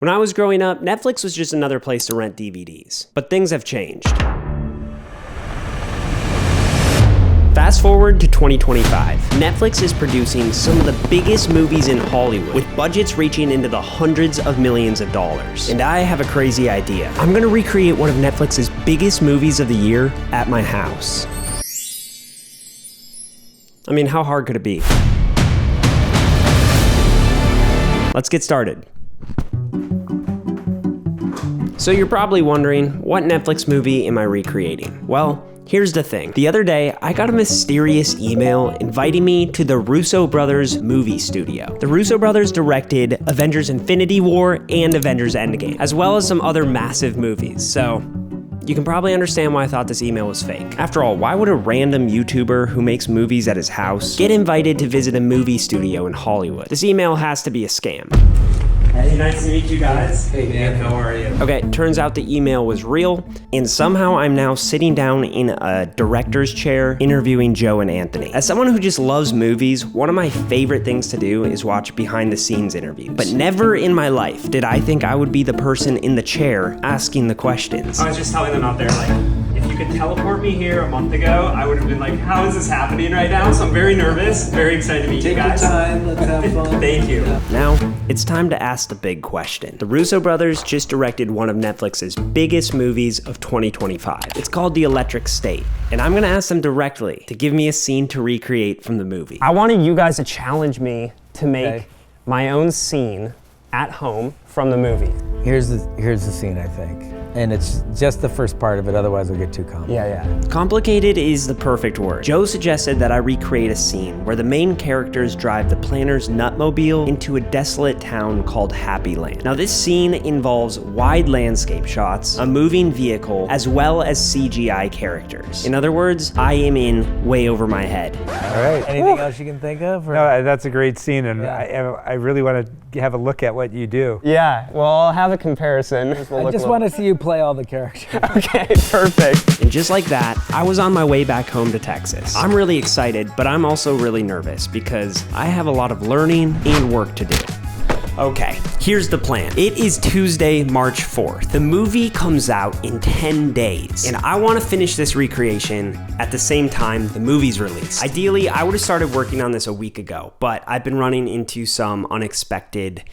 When I was growing up, Netflix was just another place to rent DVDs. But things have changed. Fast forward to 2025. Netflix is producing some of the biggest movies in Hollywood, with budgets reaching into the hundreds of millions of dollars. And I have a crazy idea. I'm gonna recreate one of Netflix's biggest movies of the year at my house. I mean, how hard could it be? Let's get started. So you're probably wondering, what Netflix movie am I recreating? Well, here's the thing. The other day, I got a mysterious email inviting me to the Russo brothers movie studio. The Russo brothers directed Avengers Infinity War and Avengers Endgame, as well as some other massive movies, so you can probably understand why I thought this email was fake. After all, why would a random YouTuber who makes movies at his house get invited to visit a movie studio in Hollywood? This email has to be a scam. Hey, nice to meet you guys. Hey man, how are you? Okay, turns out the email was real, and somehow I'm now sitting down in a director's chair interviewing Joe and Anthony. As someone who just loves movies, one of my favorite things to do is watch behind the scenes interviews. But never in my life did I think I would be the person in the chair asking the questions. I was just telling them out there, like, if you could teleport me here a month ago, I would have been like, how is this happening right now? So I'm very nervous, very excited to meet you guys. Take your time, let's have fun. Thank you. Now, it's time to ask the big question. The Russo brothers just directed one of Netflix's biggest movies of 2025. It's called The Electric State, and I'm gonna ask them directly to give me a scene to recreate from the movie. I wanted you guys to challenge me to make my own scene at home from the movie. Here's the scene, I think. And it's just the first part of it, otherwise it'll get too complicated. Yeah. Complicated is the perfect word. Joe suggested that I recreate a scene where the main characters drive the planner's Nutmobile into a desolate town called Happy Land. Now this scene involves wide landscape shots, a moving vehicle, as well as CGI characters. In other words, I am in way over my head. All right, anything else you can think of? Or? No, that's a great scene, and Yeah. I really want to have a look at what you do. Yeah, well, I'll have a comparison. I just want to see you play all the characters. Okay, perfect. And just like that, I was on my way back home to Texas. I'm really excited, but I'm also really nervous because I have a lot of learning and work to do. Okay, here's the plan. It is Tuesday, March 4th. The movie comes out in 10 days, and I want to finish this recreation at the same time the movie's released. Ideally, I would have started working on this a week ago, but I've been running into some unexpected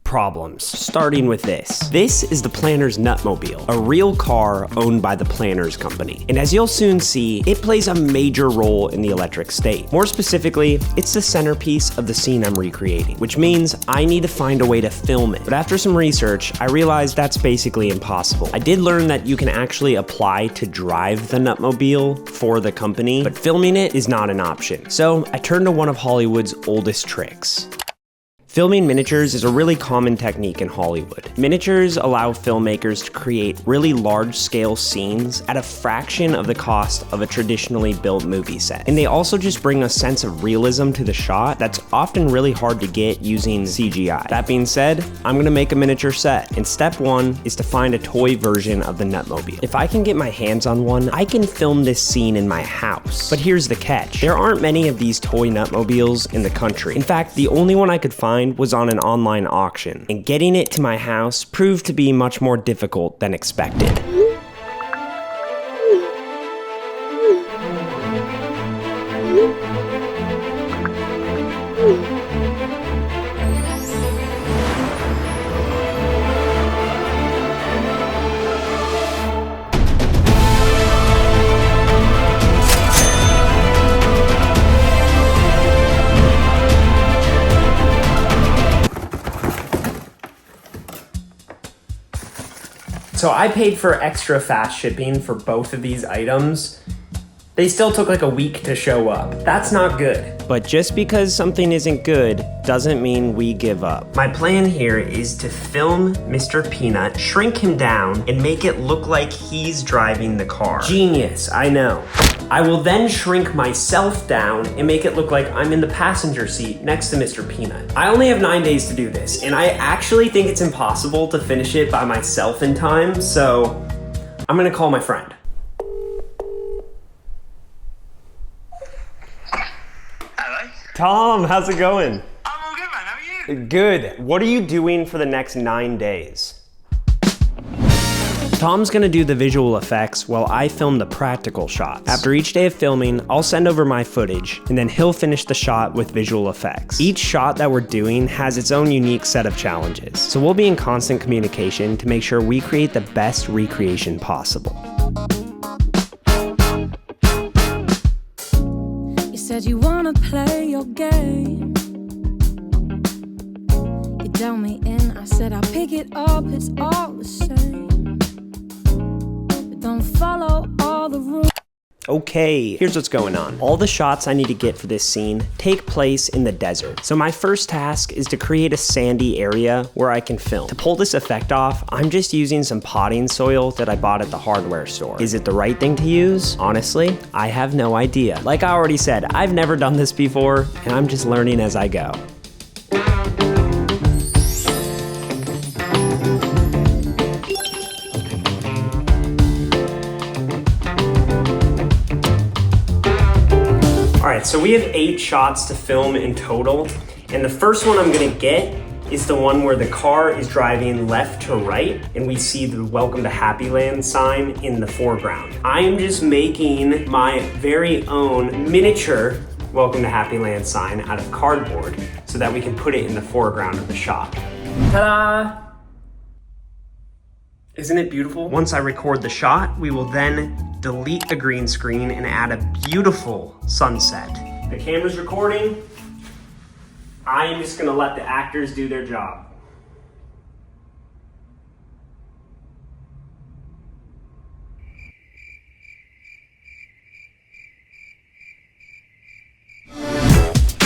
problems, starting with this. This is the Planner's Nutmobile, a real car owned by the Planners Company. And as you'll soon see, it plays a major role in the Electric State. More specifically, it's the centerpiece of the scene I'm recreating, which means I need to find a way to film it. But after some research, I realized that's basically impossible. I did learn that you can actually apply to drive the Nutmobile for the company, but filming it is not an option. So I turned to one of Hollywood's oldest tricks. Filming miniatures is a really common technique in Hollywood. Miniatures allow filmmakers to create really large-scale scenes at a fraction of the cost of a traditionally built movie set. And they also just bring a sense of realism to the shot that's often really hard to get using CGI. That being said, I'm gonna make a miniature set, and step one is to find a toy version of the Nutmobile. If I can get my hands on one, I can film this scene in my house. But here's the catch. There aren't many of these toy Nutmobiles in the country. In fact, the only one I could find was on an online auction, and getting it to my house proved to be much more difficult than expected. So I paid for extra fast shipping for both of these items. They still took like a week to show up. That's not good. But just because something isn't good doesn't mean we give up. My plan here is to film Mr. Peanut, shrink him down, and make it look like he's driving the car. Genius, I know. I will then shrink myself down and make it look like I'm in the passenger seat next to Mr. Peanut. I only have 9 days to do this, and I actually think it's impossible to finish it by myself in time, so I'm gonna call my friend. Hello. Tom, how's it going? I'm all good, man. How are you? Good. What are you doing for the next 9 days? Tom's gonna do the visual effects while I film the practical shots. After each day of filming, I'll send over my footage, and then he'll finish the shot with visual effects. Each shot that we're doing has its own unique set of challenges, so we'll be in constant communication to make sure we create the best recreation possible. You said you wanna play your game. You tell me in, I said I'll pick it up, it's all the same. Don't follow all the rules. Okay, here's what's going on. All the shots I need to get for this scene take place in the desert. So my first task is to create a sandy area where I can film. To pull this effect off, I'm just using some potting soil that I bought at the hardware store. Is it the right thing to use? Honestly, I have no idea. Like I already said, I've never done this before, and I'm just learning as I go. Alright, so we have 8 shots to film in total, and the first one I'm gonna get is the one where the car is driving left to right, and we see the Welcome to Happy Land sign in the foreground. I am just making my very own miniature Welcome to Happy Land sign out of cardboard so that we can put it in the foreground of the shot. Ta-da! Isn't it beautiful? Once I record the shot, we will then delete the green screen and add a beautiful sunset. The camera's recording. I am just gonna let the actors do their job.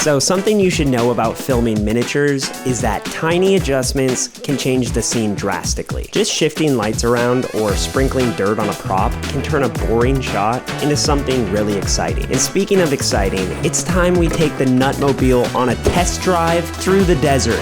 So something you should know about filming miniatures is that tiny adjustments can change the scene drastically. Just shifting lights around or sprinkling dirt on a prop can turn a boring shot into something really exciting. And speaking of exciting, it's time we take the Nutmobile on a test drive through the desert.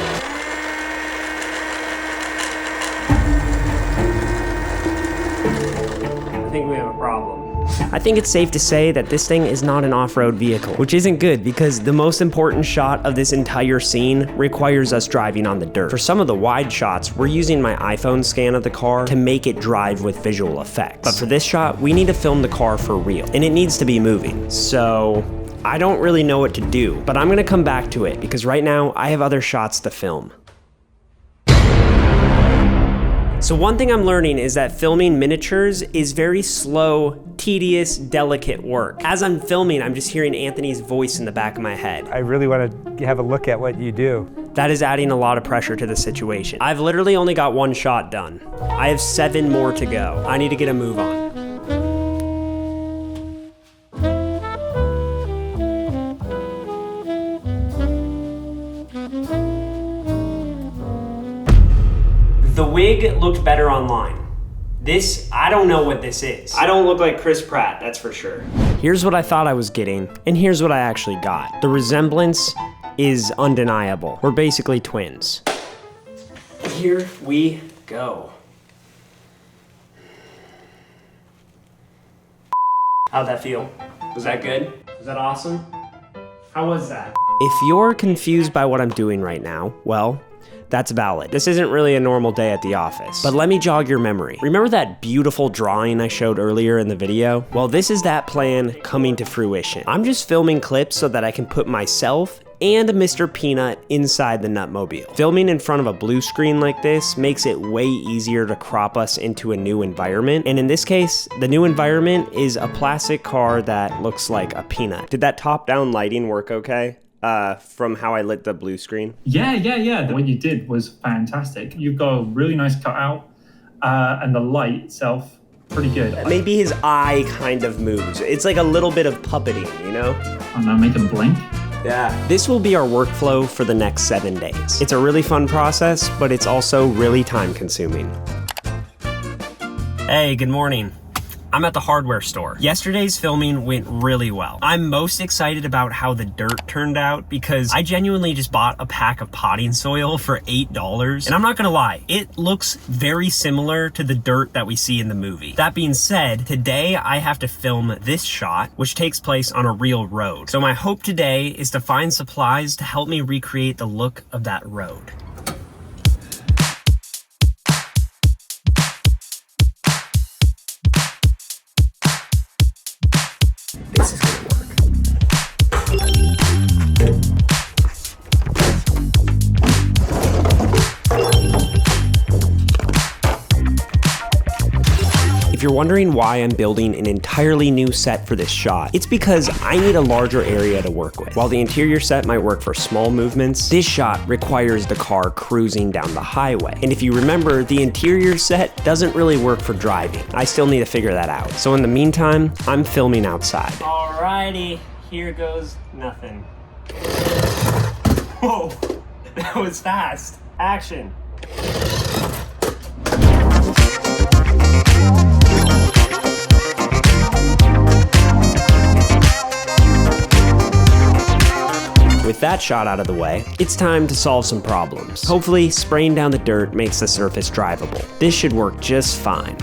I think we have a problem. I think it's safe to say that this thing is not an off-road vehicle, which isn't good because the most important shot of this entire scene requires us driving on the dirt. For some of the wide shots, we're using my iPhone scan of the car to make it drive with visual effects. But for this shot, we need to film the car for real, and it needs to be moving. So I don't really know what to do, but I'm gonna come back to it because right now I have other shots to film. So one thing I'm learning is that filming miniatures is very slow, tedious, delicate work. As I'm filming, I'm just hearing Anthony's voice in the back of my head. I really want to have a look at what you do. That is adding a lot of pressure to the situation. I've literally only got 1 shot done. I have 7 more to go. I need to get a move on. The wig looked better online. This, I don't know what this is. I don't look like Chris Pratt, that's for sure. Here's what I thought I was getting, and here's what I actually got. The resemblance is undeniable. We're basically twins. Here we go. How'd that feel? Was that good? Was that awesome? How was that? If you're confused by what I'm doing right now, well, that's valid. This isn't really a normal day at the office. But let me jog your memory. Remember that beautiful drawing I showed earlier in the video? Well, this is that plan coming to fruition. I'm just filming clips so that I can put myself and Mr. Peanut inside the Nutmobile. Filming in front of a blue screen like this makes it way easier to crop us into a new environment. And in this case, the new environment is a plastic car that looks like a peanut. Did that top-down lighting work okay? From how I lit the blue screen? Yeah. What you did was fantastic. You've got a really nice cutout, and the light itself, pretty good. Maybe his eye kind of moves. It's like a little bit of puppeting, you know? I'm gonna make him blink. Yeah. This will be our workflow for the next 7 days. It's a really fun process, but it's also really time consuming. Hey, good morning. I'm at the hardware store. Yesterday's filming went really well. I'm most excited about how the dirt turned out because I genuinely just bought a pack of potting soil for $8. And I'm not gonna lie, it looks very similar to the dirt that we see in the movie. That being said, today I have to film this shot, which takes place on a real road. So my hope today is to find supplies to help me recreate the look of that road. This is gonna work. If you're wondering why I'm building an entirely new set for this shot, it's because I need a larger area to work with. While the interior set might work for small movements, this shot requires the car cruising down the highway. And if you remember, the interior set doesn't really work for driving. I still need to figure that out. So in the meantime, I'm filming outside. Alrighty, here goes nothing. Whoa, that was fast. Action. With that shot out of the way, it's time to solve some problems. Hopefully, spraying down the dirt makes the surface drivable. This should work just fine.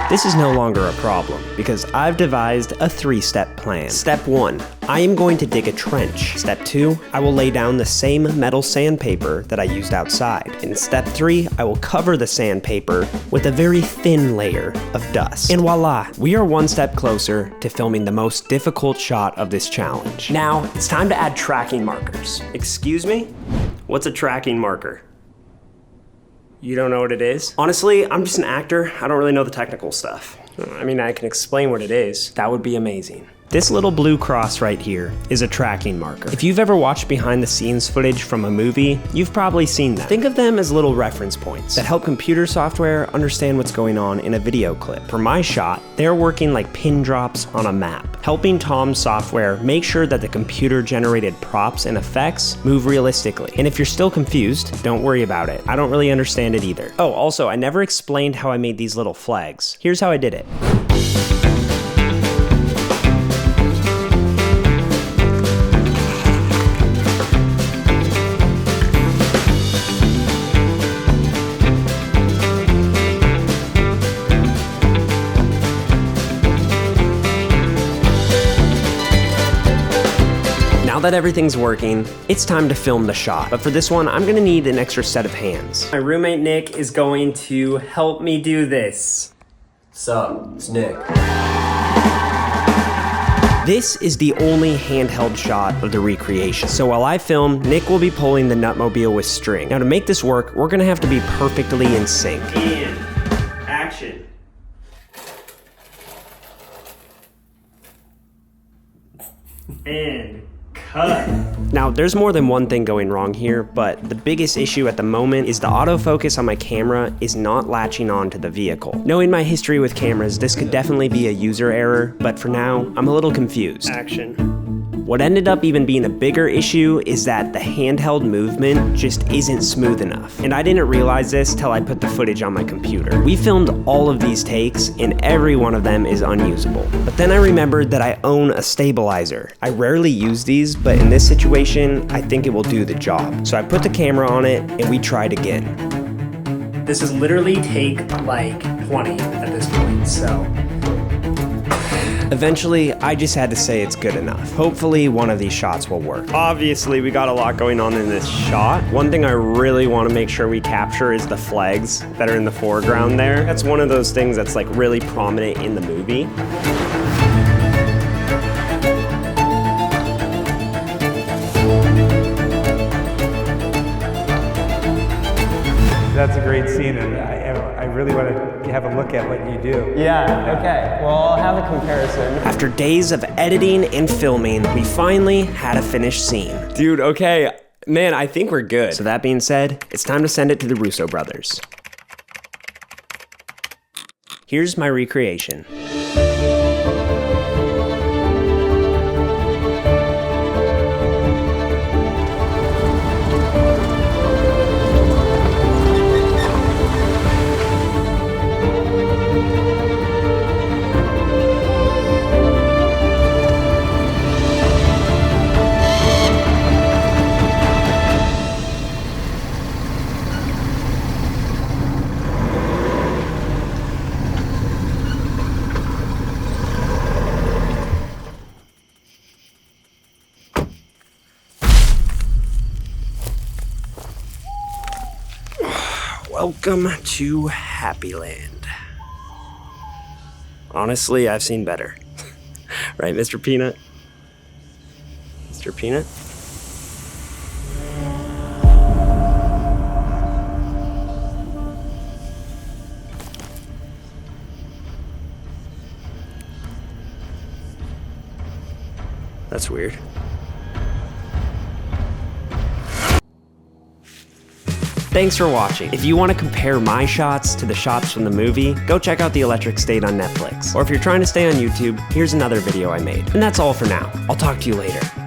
This is no longer a problem because I've devised a 3-step plan. Step 1, I am going to dig a trench. Step 2, I will lay down the same metal sandpaper that I used outside. In step 3, I will cover the sandpaper with a very thin layer of dust. And voila, we are one step closer to filming the most difficult shot of this challenge. Now, it's time to add tracking markers. Excuse me? What's a tracking marker? You don't know what it is? Honestly, I'm just an actor. I don't really know the technical stuff. I mean, I can explain what it is. That would be amazing. This little blue cross right here is a tracking marker. If you've ever watched behind the scenes footage from a movie, you've probably seen them. Think of them as little reference points that help computer software understand what's going on in a video clip. For my shot, they're working like pin drops on a map, helping Tom's software make sure that the computer-generated props and effects move realistically. And if you're still confused, don't worry about it. I don't really understand it either. Oh, also, I never explained how I made these little flags. Here's how I did it. Now that everything's working, it's time to film the shot. But for this one, I'm gonna need an extra set of hands. My roommate Nick is going to help me do this. Sup, it's Nick. This is the only handheld shot of the recreation. So while I film, Nick will be pulling the Nutmobile with string. Now to make this work, we're gonna have to be perfectly in sync. And action. And cut. Now, there's more than one thing going wrong here, but the biggest issue at the moment is the autofocus on my camera is not latching on to the vehicle. Knowing my history with cameras, this could definitely be a user error, but for now, I'm a little confused. Action. What ended up even being a bigger issue is that the handheld movement just isn't smooth enough. And I didn't realize this till I put the footage on my computer. We filmed all of these takes and every one of them is unusable. But then I remembered that I own a stabilizer. I rarely use these, but in this situation, I think it will do the job. So I put the camera on it and we tried again. This is literally take like 20 at this point, so. Eventually, I just had to say it's good enough. Hopefully, one of these shots will work. Obviously, we got a lot going on in this shot. One thing I really want to make sure we capture is the flags that are in the foreground there. That's one of those things that's like really prominent in the movie. That's a great scene, and I really want to have a look at what you do. Yeah, okay. Well, I'll have a comparison. After days of editing and filming, we finally had a finished scene. Dude, okay, man, I think we're good. So that being said, it's time to send it to the Russo brothers. Here's my recreation. Welcome to Happy Land. Honestly, I've seen better. Right, Mr. Peanut? Mr. Peanut? That's weird. Thanks for watching. If you want to compare my shots to the shots from the movie, go check out The Electric State on Netflix. Or if you're trying to stay on YouTube, here's another video I made. And that's all for now. I'll talk to you later.